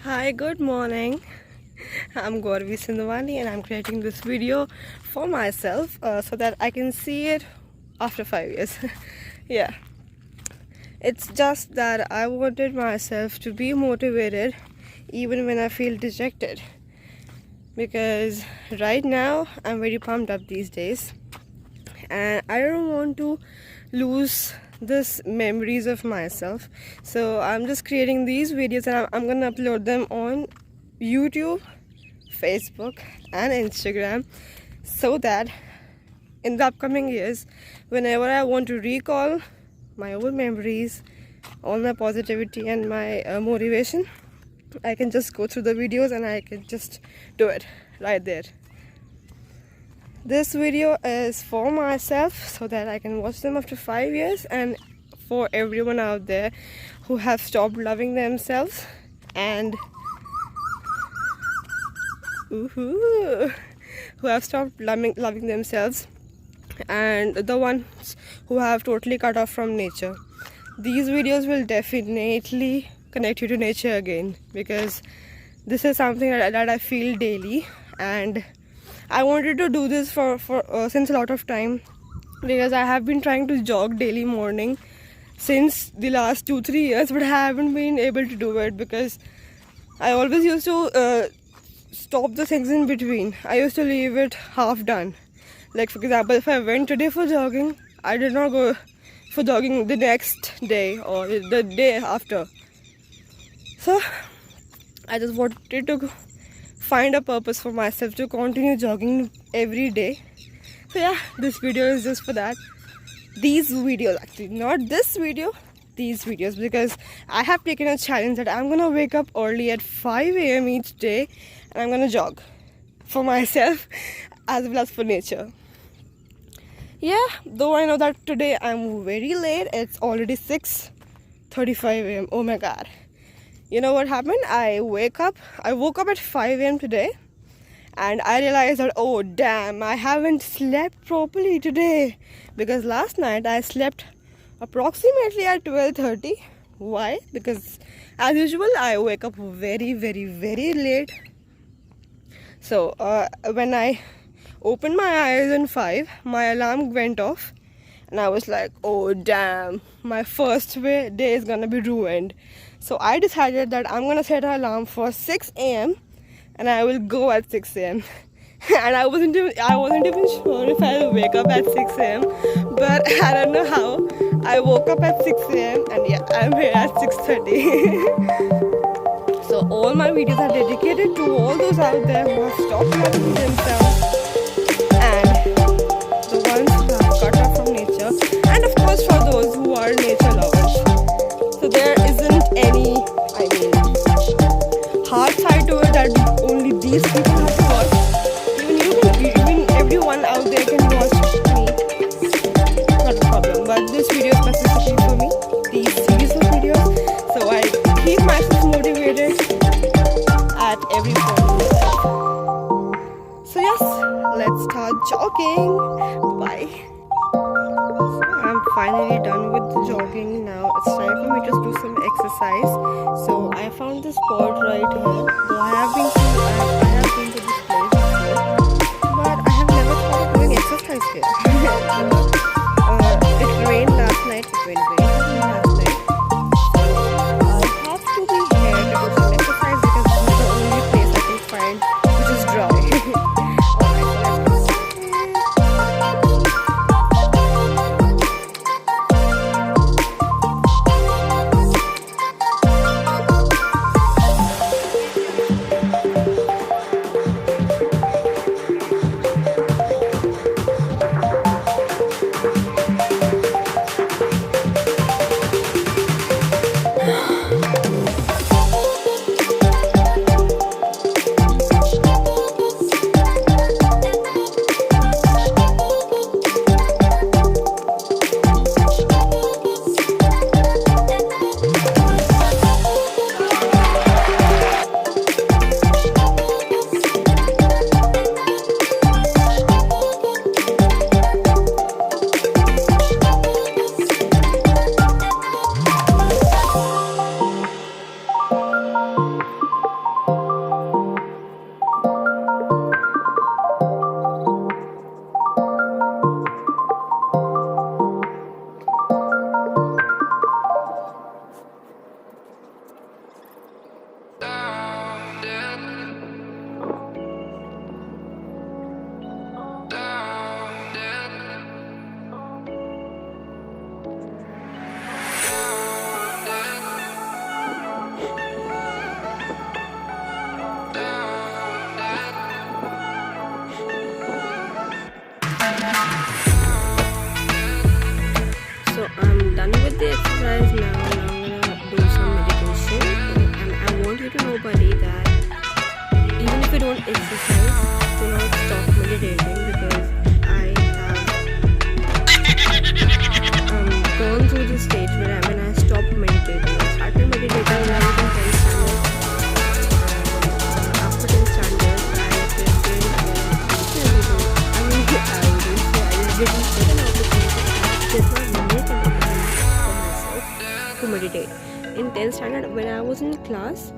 Hi, good morning. I'm Gauravi Sindhwani and I'm creating this video for myself so that I can see it after 5 years. Yeah, it's just that I wanted myself to be motivated even when I feel dejected, because right now I'm very pumped up these days and I don't want to lose this memories of myself. So I'm just creating these videos and I'm gonna upload them on YouTube, Facebook and Instagram, so that in the upcoming years, whenever I want to recall my old memories, all my positivity and my motivation, I can just go through the videos and I can just do it right there. This video is for myself so that I can watch them after 5 years, and for everyone out there who have stopped loving themselves and who have stopped loving themselves, and the ones who have totally cut off from nature. These videos will definitely connect you to nature again, because this is something that I feel daily, and I wanted to do this for since a lot of time, because I have been trying to jog daily morning since the last 2-3 years, but I haven't been able to do it because I always used to stop the things in between. I used to leave it half done. Like, for example, if I went today for jogging, I did not go for jogging the next day or the day after. So I just wanted to find a purpose for myself to continue jogging every day. So yeah, this video is just for that. These videos, actually not this video, these videos, because I have taken a challenge that I'm gonna wake up early at 5 a.m. each day and I'm gonna jog for myself as well as for nature. Yeah, though I know that today I'm very late. It's already 6:35 a.m. Oh my god. You know what happened? I woke up at 5 a.m. today, and I realized that, oh damn, I haven't slept properly today, because last night I slept approximately at 12:30. Why? Because as usual I wake up very late. So when I opened my eyes in 5, my alarm went off and I was like, oh damn, my first day is gonna be ruined. So I decided that I'm gonna set an alarm for 6 a.m. and I will go at 6 a.m. and I wasn't even sure if I'll wake up at 6 a.m. but I don't know how. I woke up at 6 a.m. and yeah, I'm here at 6:30. So all my videos are dedicated to all those out there who have stopped loving themselves and the ones who have cut off from nature, and of course for those who are nature lovers. So there isn't any, hard side to it that only these people have to watch. Even everyone out there can watch me. Not a problem. But this video is specifically for me. These series of videos. So I keep myself motivated at every point. So yes, let's start jogging. Bye. I'm finally done with the jogging now. It's time for me to do some exercise. So I found this spot right here. Though I have been to this place before, but I have never thought of doing exercise here. It rained last night. It went very heavy last night. I have to be here to do some exercise because this is the only place I can find which is dry. Alright, so let's go. when I was in class,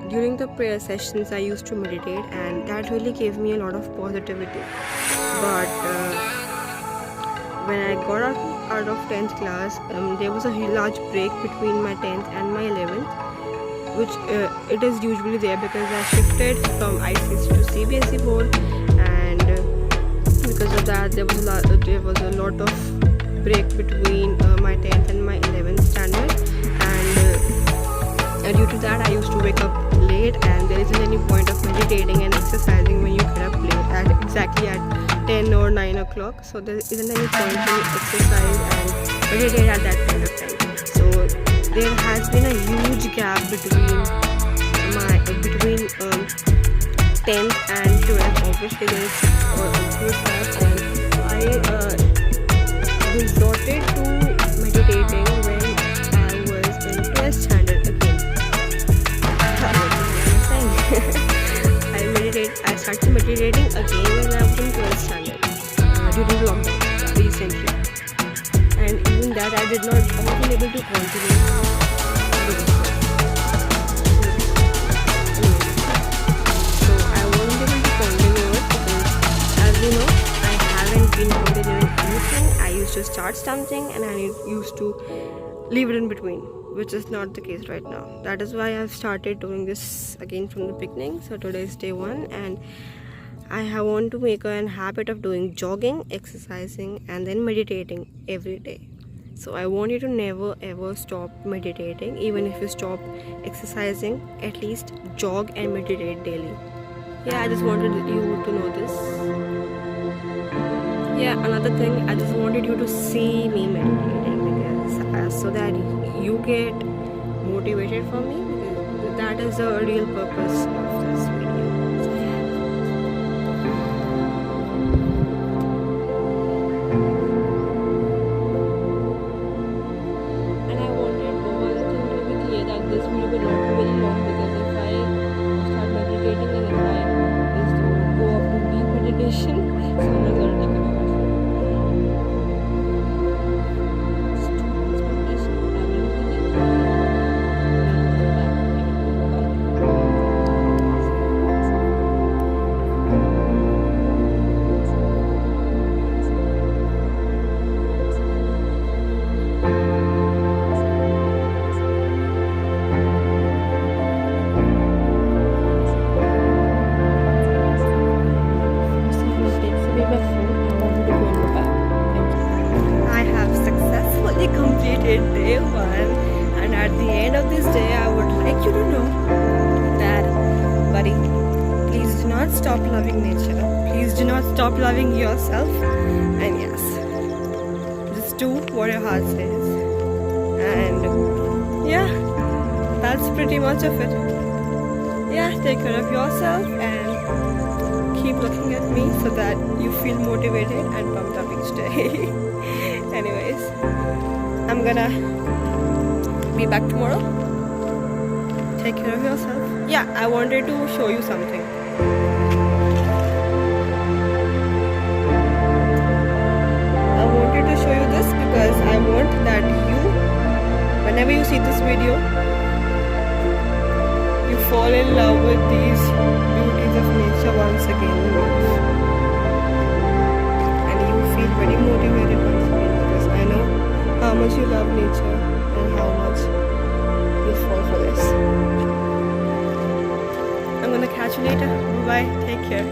during the prayer sessions I used to meditate, and that really gave me a lot of positivity. But when I got out of 10th class, there was a large break between my 10th and my 11th, which it is usually there because I shifted from ICSE to CBSE board, and because of that there was a lot of break between my 10th and my 11th standard, and due to that I used to wake up late, and there isn't any point of meditating and exercising when you get up late exactly at 10 or 9 o'clock. So there isn't any point to exercise and meditate at that point of time. So there has been a huge gap between 10th and 12th. Obviously there is a huge gap, and I resorted to meditating when I was in 12th standard again. I started meditating again when I was in 12th standard during lockdown recently, and even that I wasn't able to continue. So I wasn't able to continue it because, as you know, I haven't been continuing anything. I used to start something and I used to leave it in between, which is not the case right now. That is why I've started doing this again from the beginning. So today is day 1, and I want to make a habit of doing jogging, exercising, and then meditating every day. So I want you to never ever stop meditating. Even if you stop exercising, at least jog and meditate daily. Yeah, I just wanted you to know this. Yeah, another thing, I just wanted you to see me meditating, because so that you get motivated for me, because that is the real purpose of this video. So, yeah. And I wanted one thing to be clear, that this video will not be very long, because if I start meditating and if I just go up to deep meditation, so I'm not going to take it off. Completed day 1, and at the end of this day I would like you to know that, buddy, please do not stop loving nature, please do not stop loving yourself, and yes, just do what your heart says. And yeah, that's pretty much of it. Yeah, take care of yourself and keep looking at me so that you feel motivated and pumped up each day. Anyways, I'm gonna be back tomorrow. Take care of yourself. Yeah, I wanted to show you something. I wanted to show you this because I want that whenever you see this video, you fall in love with these beauties of nature once again. And you feel very motivated once again, because I know how much you love nature and how much you fall for this. I'm gonna catch you later. Bye bye. Take care.